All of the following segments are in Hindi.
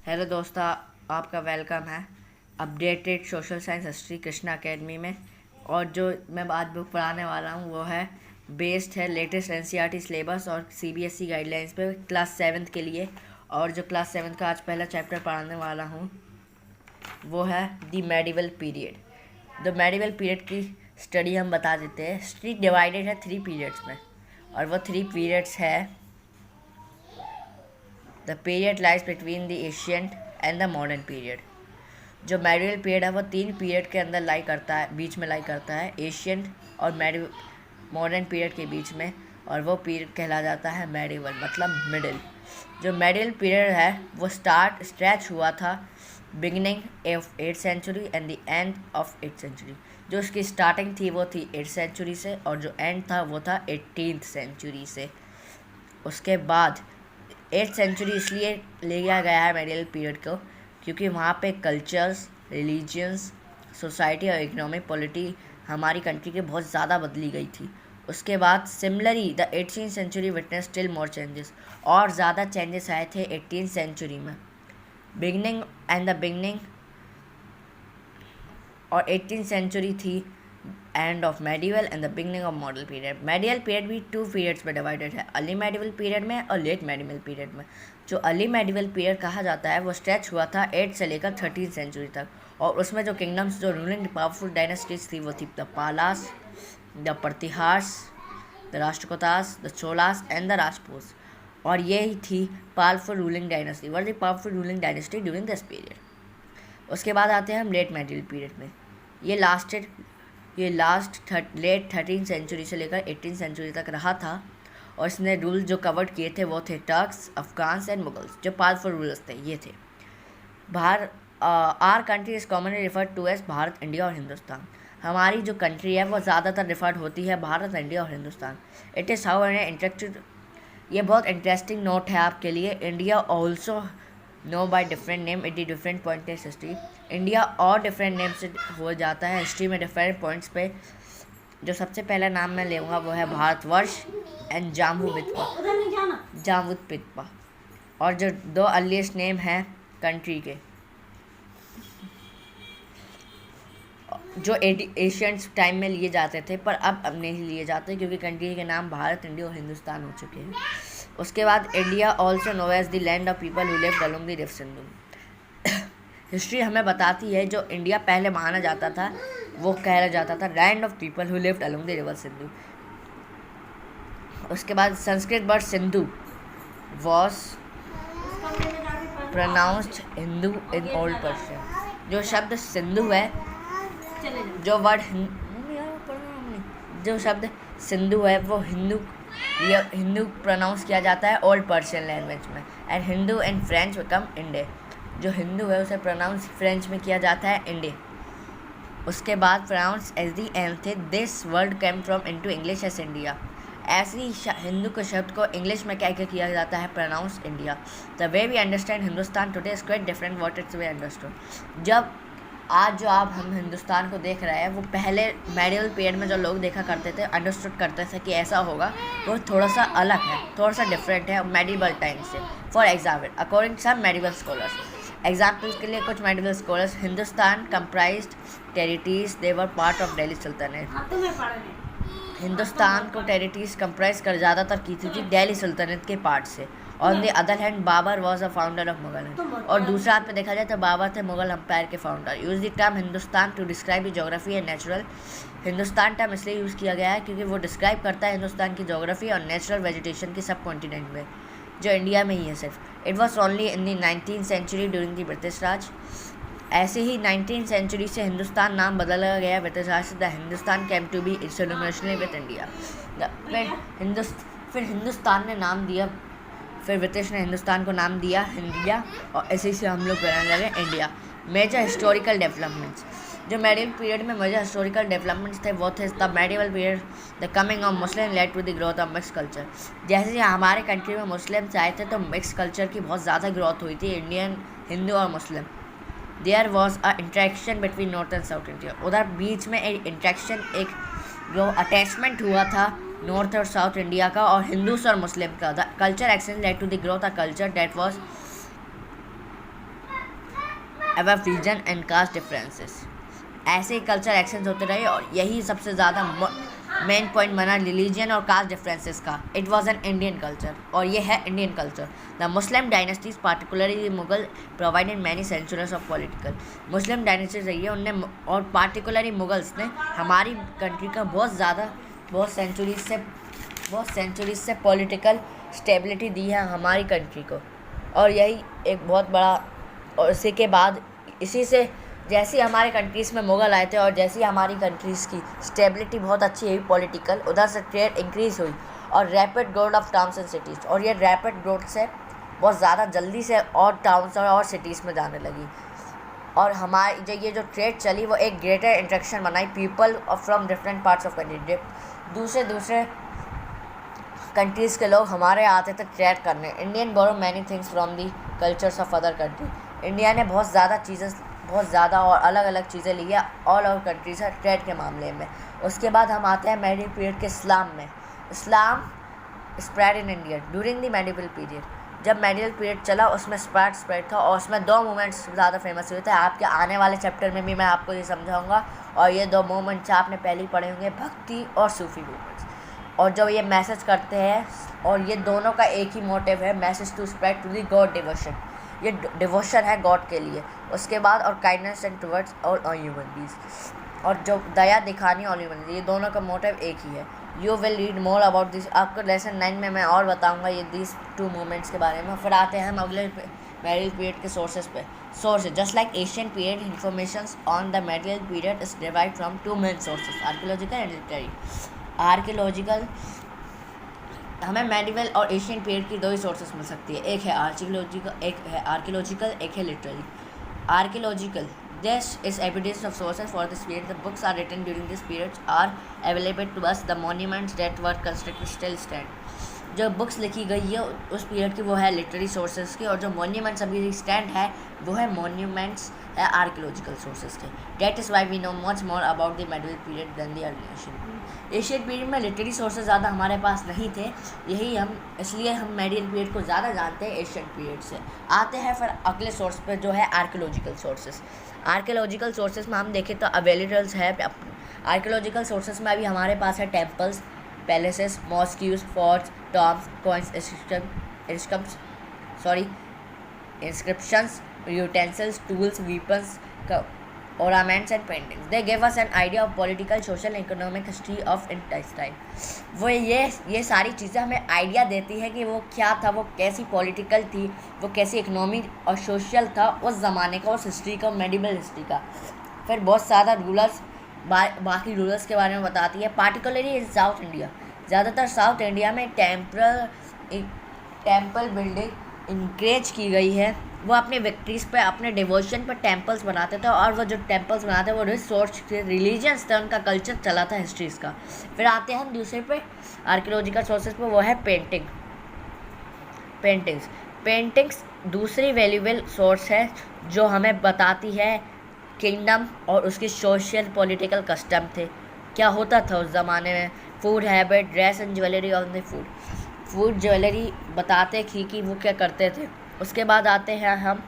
हेलो दोस्तों, आपका वेलकम है updated social science history Krishna academy में। और जो मैं आज बुक पढ़ाने वाला हूँ वो है बेस्ड है लेटेस्ट एनसीईआरटी सिलेबस और सीबीएसई गाइडलाइंस पे क्लास 7 के लिए। और जो क्लास 7 का आज पहला चैप्टर पढ़ाने वाला हूँ वो है the medieval period. The medieval period की स्टडी हम बता देते हैं। हिस्ट्री डिवाइडेड है 3 पीरियड्स में, और वो 3 पीरियड्स है the period lies between the ancient and the modern period. जो मेडिवल पीरियड है वो 3 पीरियड के अंदर लाई करता है, बीच में लाई करता है, एशियंट और मॉडर्न पीरियड के बीच में, और वो पीरियड कहला जाता है मेडिवल, मतलब मिडिल। जो मेडिवल पीरियड है वो स्ट्रेच हुआ था beginning of 8th century and the end of 8th century. जो उसकी स्टार्टिंग थी वो थी 8th सेंचुरी से, और जो एंड था वो था 18th सेंचुरी से। उसके बाद 8th सेंचुरी इसलिए लिया गया है मेडिवल पीरियड को क्योंकि वहाँ पे कल्चर्स, रिलीजियंस, सोसाइटी और इकोनॉमिक पॉलिटी हमारी कंट्री के बहुत ज़्यादा बदली गई थी। उसके बाद similarly the 18th century witness still more changes, और ज़्यादा चेंजेस आए थे 18th सेंचुरी में। बिगनिंग और 18th सेंचुरी थी end of medieval and the beginning of model period. Medieval period भी 2 पीरियड्स में डिवाइडेड है, अर्ली मेडिवल पीरियड में और लेट मेडिवल पीरियड में। जो अर्ली मेडिवल पीरियड कहा जाता है वो स्ट्रेच हुआ था 8 से लेकर 13th सेंचुरी तक, और उसमें जो किंगडम्स, जो रूलिंग पावरफुल डायनेस्टीज थी वो थी the Palas, the Pratiharas, the Rashtrakutas, the Cholas and the Rajput. और ये ही थी powerful ruling dynasty, were the powerful ruling dynasty during this period. उसके बाद आते हैं हम लेट मेडिवल पीरियड में। ये लेट 13th सेंचुरी से लेकर 18th सेंचुरी तक रहा था, और इसने रूल जो कवर्ड किए थे वो थे टर्क्स, अफगान्स एंड मुगल्स। जो पावरफुल रूलर्स थे ये थे। Our country is commonly referred to as Bharat, India और हिंदुस्तान। हमारी जो कंट्री है वो ज़्यादातर रिफर्ड होती है भारत, इंडिया और Hindustan. It is how interacted. ये बहुत इंटरेस्टिंग नोट है आपके लिए। India also know by different name at the different point in history. India और डिफरेंट नेम से हो जाता है हिस्ट्री में डिफरेंट पॉइंट्स पे। जो सबसे पहला नाम मैं लूँगा वो है भारतवर्ष एंड जाम्बू पित्पा। और जो 2 अर्लीस्ट नेम हैं कंट्री के, जो एशियंट टाइम में लिए जाते थे पर अब नहीं लिए जाते क्योंकि कंट्री के नाम भारत, इंडिया और हिंदुस्तान हो चुके हैं। उसके बाद India also know as the land of people who lived along the river Sindhu. History हमें बताती है जो इंडिया पहले माना जाता था वो कहा जाता था land of people who lived along the river Sindhu. उसके बाद Sanskrit word Sindhu was pronounced Hindu in old Persian. जो शब्द सिंधु है, जो शब्द सिंधु है वो हिंदू प्रोनाउंस किया जाता है ओल्ड पर्शियन लैंग्वेज में। And Hindu and French become Inde. जो हिंदू है उसे प्रोनाउंस फ्रेंच में किया जाता है इंडे। उसके बाद प्रोनाउंस एज दी एन थे this word came from into English as India. ऐसे ही हिंदू के शब्द को इंग्लिश में क्या किया जाता है, pronounce India. The way we understand Hindustan today is quite different what its way understood. जब आज जो आप हम हिंदुस्तान को देख रहे हैं वो पहले मेडिवल पीरियड में जो लोग देखा करते थे, अंडरस्टूड करते थे कि ऐसा होगा, वो थोड़ा सा अलग है, थोड़ा सा डिफरेंट है मेडिवल टाइम से। For example according some medieval scholars, examples के लिए कुछ medieval scholars, Hindustan comprised territories they were part of Delhi sultanate. Hindustan को टेरिटरीज कंप्राइज कर ज़्यादातर की थी दिल्ली सुल्तानेट के पार्ट से। On the other hand Babur was a founder of Mughal. और दूसरा हाथ पे देखा जाए तो बाबर थे मुगल एम्पायर के founder. Use the term Hindustan to describe the geography and natural. Hindustan term इसलिए यूज़ किया गया है क्योंकि वो डिस्क्राइब करता है हिंदुस्तान की जोग्राफी और नेचुरल वेजिटेशन की सब कॉन्टिनेंट में, जो इंडिया में ही है सिर्फ। It was only in the 19th century during the British Raj. ऐसे ही 19th सेंचुरी से हिंदुस्तान नाम बदला गया ब्रिटिश राज से। The Hindustan came to be synonymously with India. फिर हिंदुस्तान ने नाम दिया, फिर ब्रिटिश ने हिंदुस्तान को नाम दिया इंडिया, और ऐसे ही से हम लोग कहने लगे इंडिया। मेजर हिस्टोरिकल डेवलपमेंट्स, जो मेडिवल पीरियड में मेजर हिस्टोरिकल डेवलपमेंट्स थे वो थे the medieval period the coming of Muslim led to the growth of mix culture. जैसे हमारे कंट्री में मुस्लिम्स आए थे तो मिक्स कल्चर की बहुत ज़्यादा ग्रोथ हुई थी, इंडियन, हिंदू और मुस्लिम। There was a interaction between north and south India. उधर बीच में एक इंट्रैक्शन, एक जो अटैचमेंट हुआ था नॉर्थ और साउथ इंडिया का और हिंदूस और मुस्लिम का। The culture exchange led to the growth of culture that was above region and caste differences. ऐसे कल्चर एक्शंस होते रहे और यही सबसे ज़्यादा मेन पॉइंट बना रिलीजन और कास्ट डिफरेंसेस का. It was an Indian culture और ये है Indian culture. The Muslim dynasties particularly Mughal provided many centuries of political. Muslim dynasties रही है उनने और पार्टिकुलरली मुगल्स ने हमारी कंट्री का बहुत सेंचुरीज से पॉलिटिकल स्टेबिलिटी दी है हमारी कंट्री को. और यही एक बहुत बड़ा. और इसी से जैसे हमारे कंट्रीज़ में मुग़ल आए थे और जैसी हमारी कंट्रीज़ की स्टेबिलिटी बहुत अच्छी हुई पॉलिटिकल, उधर से ट्रेड इंक्रीज़ हुई और rapid growth of towns and cities. और ये रैपिड ग्रोथ से बहुत ज़्यादा जल्दी से और टाउन्स और सिटीज़ में जाने लगी. और हमारी ये जो ट्रेड चली वो एक ग्रेटर इंट्रैक्शन बनाई people from different parts of country. दूसरे कंट्रीज़ के लोग हमारे आते थे ट्रेड करने. Indian borrow many things from the cultures of other country. India ने बहुत ज़्यादा और अलग अलग चीज़ें ली है ऑल ओवर कंट्रीज है ट्रेड के मामले में. उसके बाद हम आते हैं मेडिवल पीरियड के इस्लाम में. Islam spread in India during the medieval period. जब मेडिवल पीरियड चला उसमें स्प्रेड था और उसमें 2 मूवमेंट्स ज़्यादा फेमस हुए थे. आपके आने वाले चैप्टर में भी मैं आपको ये समझाऊंगा. और ये 2 मूवमेंट्स आपने पहले ही पढ़े होंगे, भक्ति और सूफी मूवमेंट्स. और जब ये मैसेज करते हैं और ये दोनों का एक ही मोटिव है, message to spread to the God devotion. ये डिवोशन है गॉड के लिए. उसके बाद और काइंडनेस एंड टुवर्ड्स और ह्यूमन बींग्स. और जो दया दिखानी और ह्यूमन, ये दोनों का मोटिव एक ही है. You will read more about this. आपको लेसन 9 में मैं और बताऊंगा ये दीज 2 मूवमेंट्स के बारे में. फिर आते हैं हम अगले मेडिवल पीरियड के सोर्सेज पे. Sources just like Asian period, information on the medieval period is derived from 2 main sources, archaeological and literary. Archaeological हमें मेडिवल और एशियन पीरियड की 2 ही सोर्सेज मिल सकती है. एक है आर्कियोलॉजिकल, एक है literary. Archaeological, this is evidence of sources for this period. The books are written during this period are available to us. The monuments that were constructed still stand. जो बुक्स लिखी गई है उस पीरियड की वो है लिटरेरी सोर्सेज की. और जो मोन्यूमेंट्स अभी स्टैंड है वो है मोन्यूमेंट्स है आर्कियोलॉजिकल सोर्सेज के. That is why we know much more about the medieval period than the early Asian period. Asian period में लिटरेरी सोर्सेज ज़्यादा हमारे पास नहीं थे, इसलिए हम मेडिवल पीरियड को ज़्यादा जानते हैं एशियन पीरियड से. आते हैं फिर अगले सोर्स पे जो है आर्कियोलॉजिकल सोर्सेज. आर्कियोलॉजिकल सोर्सेज में हम देखें तो अवेलेबल्स है. आर्कियोलॉजिकल सोर्सेज में अभी हमारे पास है temples, palaces, mosques, forts, tombs, coins, inscriptions, utensils, tools, weapons, ornaments and paintings. They give us an idea of political, social, and economic history of intestine. वो ये सारी चीज़ें हमें आइडिया देती है कि वो क्या था, वो कैसी पॉलिटिकल थी, वो कैसी इकोनॉमिक और सोशल था उस ज़माने का, उस हिस्ट्री का, मेडिवल हिस्ट्री का. फिर बहुत सारा रूलर्स बाकी रूलर्स के बारे में बताती है. पार्टिकुलरली इन साउथ इंडिया, ज़्यादातर साउथ इंडिया में टेम्पल बिल्डिंग इंकरेज की गई है. वो अपने विक्ट्रीज़ पे, अपने डिवोशन पर टेम्पल्स बनाते थे और वो जो टेम्पल्स बनाते थे वो रिसोर्स थे, रिलीजन्स थे, उनका कल्चर चला था हिस्ट्रीज़ का. फिर आते हैं हम दूसरे पे आर्कियोलॉजिकल सोर्सेज पे, वो है पेंटिंग्स दूसरी वैल्यूएबल सोर्स है जो हमें बताती है किंगडम और उसके सोशल पॉलिटिकल कस्टम थे, क्या होता था उस ज़माने में. Food habit, dress and jewellery on the food jewellery बताते थी कि वो क्या करते थे. उसके बाद आते हैं हम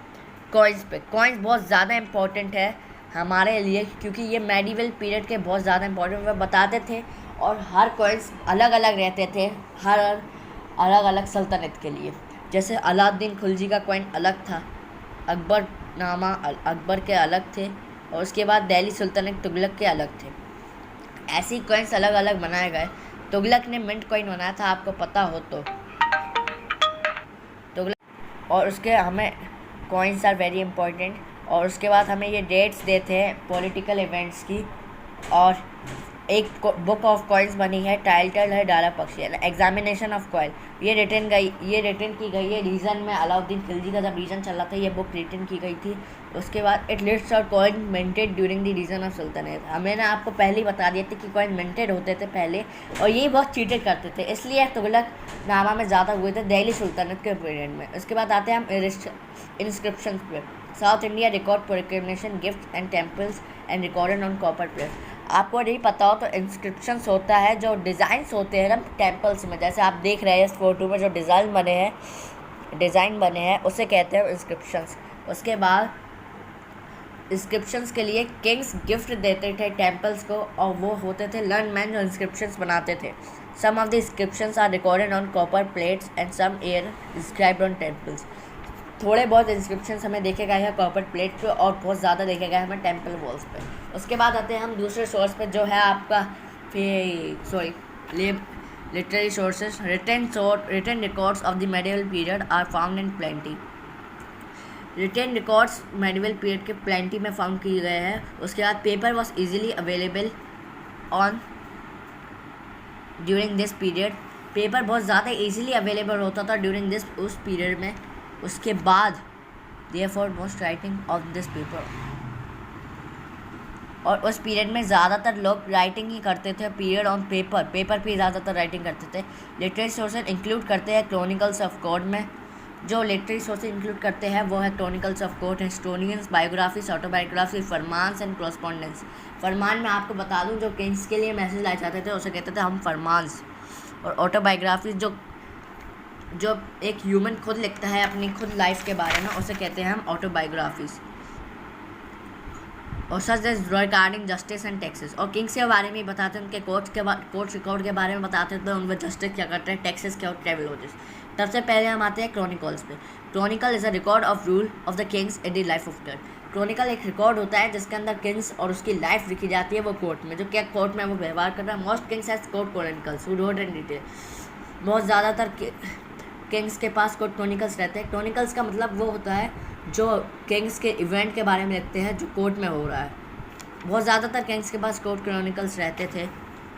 कॉइन्स पे. कॉइन्स बहुत ज़्यादा इम्पोर्टेंट है हमारे लिए क्योंकि ये मेडिवल पीरियड के बहुत ज़्यादा इम्पोर्टेंट वो बताते थे. और हर कॉइन्स अलग अलग रहते थे हर अलग अलग सल्तनत के लिए. जैसे अलाउद्दीन खिलजी का कॉइन अलग था, अकबर के अलग थे, और उसके बाद दिल्ली सुल्तानत तुगलक के अलग थे. ऐसी कॉइन्स अलग अलग बनाए गए. तुगलक ने मिंट कॉइन बनाया था, आपको पता हो तो. तुगलक और उसके हमें कॉइन्स आर वेरी इंपॉर्टेंट. और उसके बाद हमें ये डेट्स देते हैं पॉलिटिकल इवेंट्स की. और एक बुक ऑफ कॉइन्स बनी है, टाइटल है डाला पक्षी, एग्जामिनेशन ऑफ कॉइन. ये रिटन की गई है रीजन में. अलाउद्दीन खिलजी का जब रीजन चल रहा था ये बुक रिटन की गई थी. उसके बाद इट लिस्ट्स और coin minted during the reign of sultanate. मैंने आपको पहले ही बता दिया था कि कॉइन मिंटेड होते थे पहले और ये बहुत चीटेड करते थे, इसलिए तुगलक नामा में ज़्यादा हुए थे दिल्ली सुल्तानत के पीरियड में. उसके बाद आते हैं हम इंस्क्रिप्शन पे. South India record proclamation, gift and temples and recorded on copper plate. आपको नहीं पता हो तो इंस्क्रिप्शंस होता है जो डिज़ाइंस होते हैं ना टेम्पल्स में, जैसे आप देख रहे हैं इस फोटो में जो डिज़ाइन बने हैं उसे कहते हैं इंस्क्रिप्शंस. उसके बाद इंस्क्रिप्शंस के लिए किंग्स गिफ्ट देते थे टेम्पल्स को, और वो होते थे लर्न मैन जो इंस्क्रिप्शंस बनाते थे। Some of the inscriptions are recorded on copper plates and some are inscribed on temples. थोड़े बहुत इंस्क्रिप्शंस हमें देखे गए हैं कॉपर प्लेट पे, और बहुत ज़्यादा देखे गए हैं हमें टेम्पल वॉल्स पे। उसके बाद आते हैं हम दूसरे सोर्स पे, जो है आपका literary sources. Written records of the medieval period are found in plenty. Written records medieval period के प्लेंटी में फाउंड किए गए हैं। उसके बाद paper was easily available on during this period. Paper बहुत ज़्यादा ईजिली अवेलेबल होता था ड्यूरिंग दिस उस पीरियड में। उसके बाद therefore most writing of this paper, और उस पीरियड में ज़्यादातर लोग राइटिंग ही करते थे। पीरियड ऑन पेपर पे ज़्यादातर राइटिंग करते थे। लिटरेरी सोर्सेज इंक्लूड करते हैं क्रॉनिकल्स ऑफ कोड में। जो लिटरेरी सोर्सेज इंक्लूड करते हैं वो है chronicles of court, historians, biographies, autobiography, फरमान्स एंड कॉरस्पॉन्डेंस। फरमान में आपको बता दूं जो किंग्स के लिए मैसेज लाए जाते थे उसे कहते थे हम फरमान्स। और ऑटोबायोग्राफीज जो एक ह्यूमन खुद लिखता है अपनी खुद लाइफ के बारे में उसे कहते हैं हम ऑटोबायोग्राफीज। और such as regarding justice and taxes, और किंग्स के बारे में बताते हैं, उनके कोर्ट रिकॉर्ड के बारे में बताते थे, उनमें जस्टिस क्या करते हैं, टैक्सेस क्या और ट्रेवलॉजिस। सबसे पहले हम आते हैं क्रॉनिकल्स पे। Chronicle is a record of rule of the kings in the life of court. Chronicle एक रिकॉर्ड होता है जिसके अंदर किंग्स और उसकी लाइफ लिखी जाती है वो कोर्ट में, जो क्या कोर्ट में वो व्यवहार कर रहा है। Most Kings has court chronicles who wrote in detail. बहुत ज़्यादातर किंग्स के पास कोर्ट क्रॉनिकल्स रहते हैं। क्रॉनिकल्स का मतलब वो होता है जो किंग्स के इवेंट के बारे में लिखते हैं जो कोर्ट में हो रहा है। बहुत ज़्यादातर किंग्स के पास कोर्ट क्रॉनिकल्स रहते थे।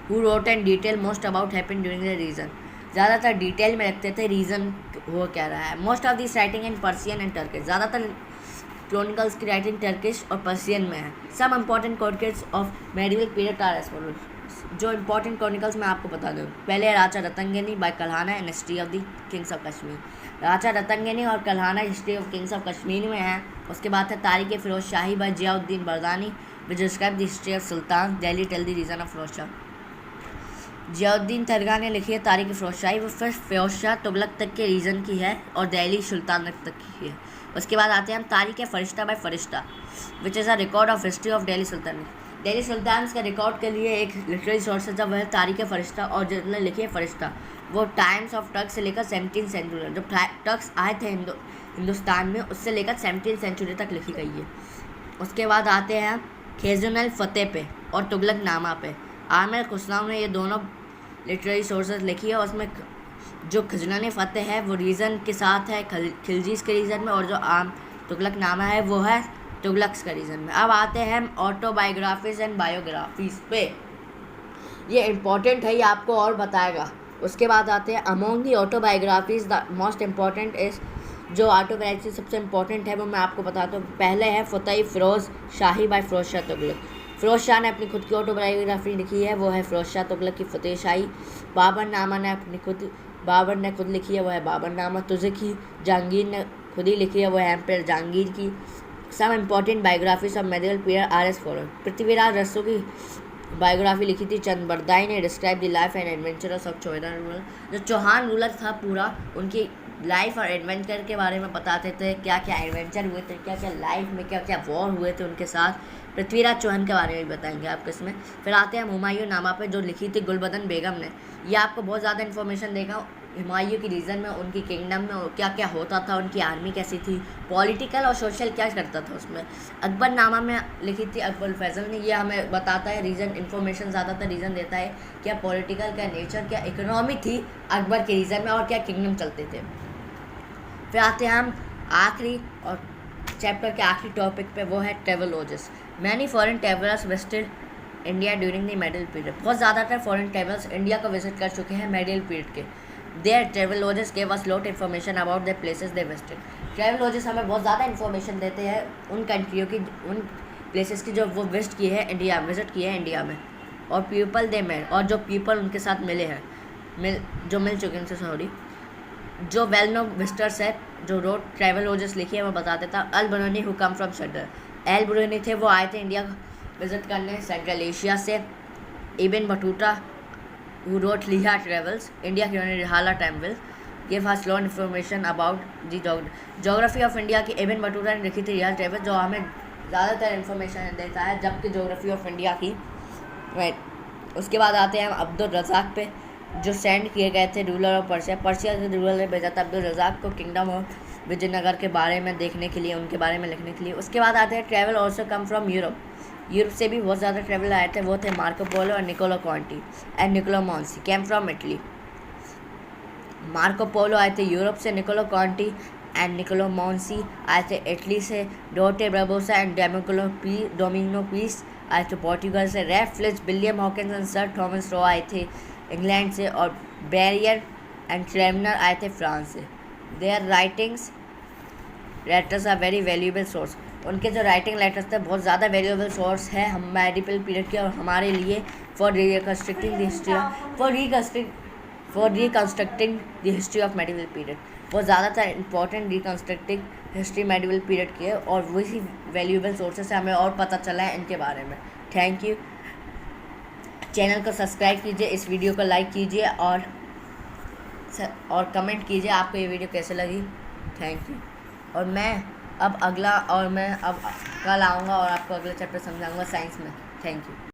Who wrote in detail most about happen during the reign. ज़्यादातर डिटेल में रखते थे रीज़न हो क्या रहा है। Most of this writing in Persian and Turkish. ज़्यादातर क्रॉनिकल्स की राइटिंग टर्किश और पर्सियन में है। Some important chronicles of medieval period are as follows. जो इंपॉर्टेंट क्रॉनिकल्स मैं आपको बता दूँ, पहले राजा रतंगिनी by Kalhana and history of the kings of Kashmir. राजा रतंगिनी और Kalhana history of kings of Kashmir में है। उसके बाद है Tarikh Firoz Shahi by Ziauddin Barani which describe the history of sultan Delhi tell the reign of Firoz Shah. Ziauddin दरगाह ने लिखी है तारीख फिरोज शाही, वो फिर फिरोज शाह तुगलक तक के रीजन की है और दिल्ली सुल्तान तक की है। उसके बाद आते हैं हम तारीख Farishta by Farishta which is a record of history of Delhi sultan. Delhi सुल्तान के रिकॉर्ड के लिए एक लिटरेरी सोर्स है जब वह तारीख फरिश्ता, और जिसने लिखी है फरिश्ता वो टाइम्स ऑफ टर्क्स से लेकर 17th सेंचुरी, जब टर्क्स आए थे हिंदुस्तान में उससे लेकर 17th सेंचुरी तक लिखी गई है। उसके बाद आते हैं खेजुनल फतेह पे और तुगलक नामा पे। आमिर खुसराव ने ये दोनों लिटरेरी सोर्सेज लिखी है। उसमें जो खजनान फतेह है वो रीज़न के साथ है खिलजीज़ के रीज़न में, और जो आम तुगलक नामा है वो है तुगलक्स का रीज़न में। अब आते हैं हम ऑटोबायोग्राफीज एंड बायोग्राफीज पे। ये इम्पॉर्टेंट है, ये आपको और बताएगा। उसके बाद आते हैं among the autobiographies the most important is, जो ऑटोबायोग्राफी सबसे इम्पॉर्टेंट है वो मैं आपको बताता हूँ। पहले है फतेह फिरोज शाही बाय फिरोज शाह तुगलक। फिरोज शाह ने अपनी खुद की ऑटोबायोग्राफी लिखी है, वो है फिरोज शाह तुगलक की फतेह शाही। बाबरनामा ने बाबर ने खुद लिखी है, वो है बाबरनामा। तुज़की जहांगीर ने खुद ही लिखी है, वो है एम्पायर जहांगीर की। Some important biographies of medieval period are as follow. Prithviraj Raso की बायोग्राफी लिखी थी चंद बरदाई ने, describe the life and adventures of Chauhan ruler. जो चौहान रूलर था पूरा उनकी लाइफ और एडवेंचर के बारे में बताते थे, क्या क्या एडवेंचर हुए थे, क्या क्या लाइफ में क्या क्या वॉर हुए थे उनके साथ। पृथ्वीराज चौहान के बारे में भी बताएंगे आपको इसमें। फिर आते हैं हुमायूं नामा पे जो लिखी थी गुलबदन बेगम ने। ये आपको बहुत ज़्यादा इन्फॉर्मेशन देगा हुमायूं की रीजन में, उनकी किंगडम में क्या क्या होता था, उनकी आर्मी कैसी थी, पॉलिटिकल और सोशल क्या करता था उसमें। अकबर नामा में लिखी थी अकबर फैजल ने। ये हमें बताता है रीज़न, इन्फॉर्मेशन ज़्यादातर रीज़न देता है क्या पॉलिटिकल, क्या नेचर, क्या इकोनॉमी थी अकबर के रीजन में और क्या किंगडम चलते थे। फिर आते हैं हम आखिरी और चैप्टर के आखिरी टॉपिक पे, वो है travelogues. Many foreign travellers visited India during the medieval period. बहुत ज़्यादातर फॉरेन ट्रेवलर्स इंडिया को विजिट कर चुके हैं मेडिवल पीरियड के। Their travelogues gave us lot information about the places they visited. Travelogues हमें बहुत ज़्यादा इन्फॉर्मेशन देते हैं उन कंट्रियों की, उन प्लेसेस की जो वो विजिट की है विजिट की है इंडिया में, और पीपल दे मेट, और जो पीपल उनके साथ मिले हैं मिल चुके हैं उनसे, सॉरी, जो वेल नोन विजिटर्स है जो रोड ट्रेवलॉजिस्ट लिखी है वो बताते था। Al Biruni who came from central, Al Biruni थे वो आए थे इंडिया विजिट करने सेंट्रल एशिया से। इब्न बटूता हु रोट लिहा ट्रेवल्स इंडिया के रिहाला temple give us lot information about the geography of India की। इब्न बटूता ने लिखी थी रिहाला ट्रेवल्स जो हमें ज़्यादातर इन्फॉर्मेशन देता है, जबकि ज्योग्राफी ऑफ इंडिया की राइट। उसके बाद आते हैं हम अब्दुल रज़ाक पे, जो सेंड किए गए थे रूलर ऑफ पर्शिया। पर्शिया के रूलर ने भेजा था अब्दुल रज़ाक को किंगडम ऑफ विजयनगर के बारे में देखने के लिए, उनके बारे में लिखने के लिए। उसके बाद आते हैं travel also come from Europe. Europe से भी बहुत ज़्यादा ट्रैवल आए थे, वो थे मार्को पोलो और Niccolo Conti and Niccolo Manucci came from Italy. Marco Polo आए थे यूरोप से, Niccolo Conti and Niccolo Manucci आए थे इटली से, डोटे ब्रबोसा एंड डोमिनो पीस आए थे पोर्टुगल से, Ralph Fitch, William Hawkins and sir Thomas Roe आए थे इंग्लैंड से, और बैरियर एंड क्रेमनर आए थे फ्रांस से। Their writings letters are very valuable source. उनके जो राइटिंग लेटर्स थे बहुत ज़्यादा वैल्यूएबल सोर्स है हम मेडिवल पीरियड के और हमारे लिए for reconstructing the history the history of medieval period. बहुत ज़्यादातर important reconstructing history medieval period की है, और वही वैल्यूएबल सोर्सेस से हमें और पता चला है इनके बारे में। Thank you. चैनल को सब्सक्राइब कीजिए, इस वीडियो को लाइक कीजिए और कमेंट कीजिए आपको ये वीडियो कैसे लगी। Thank you. और मैं अब कल आऊँगा और आपको अगले चैप्टर समझाऊँगा साइंस में। Thank you.